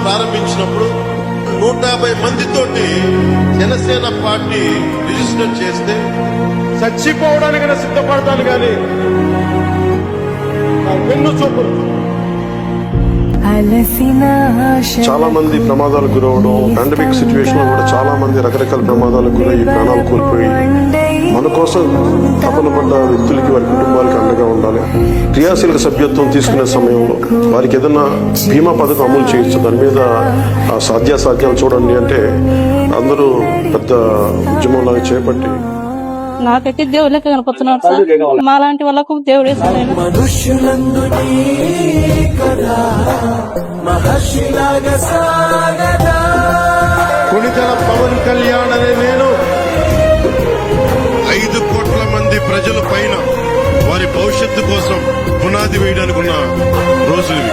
ప్రారంభించినప్పుడు 150 మందితోటి Janasena party register చేస్తే చచ్చిపోవడానికైనా సిద్ధపడతాను కానీ వెన్ను చూపులు. చాలా మంది ప్రమాదాలకు గురవడం, పాండమిక్ సిచ్యువేషన్ లో కూడా చాలా మంది రకరకాల ప్రమాదాలకు గురయ్యి ప్రాణాలు కోల్పోయి మన కోసం తపన పడ్డ వ్యక్తులకి, వారి కుటుంబాలకి అండగా ఉండాలి. క్రియాశీలక సభ్యత్వం తీసుకునే సమయంలో వారికి ఏదైనా బీమా పథకం అమలు చేయొచ్చు, దాని మీద సాధ్యాసాధ్యాలు చూడండి అంటే అందరూ పెద్ద ఉద్యమంలాగా చేపట్టి. నాకైతే దేవుళ్ళకి కనపడుతున్నాడు సార్. మాలాంటి వాళ్ళకు దేవుడే సార్. కొణిదెల పవన్ కళ్యాణ్ అనే నేను 5 కోట్ల మంది ప్రజల పైన వారి భవిష్యత్తు కోసం పునాది వేయడానికి ఉన్న రోజులు.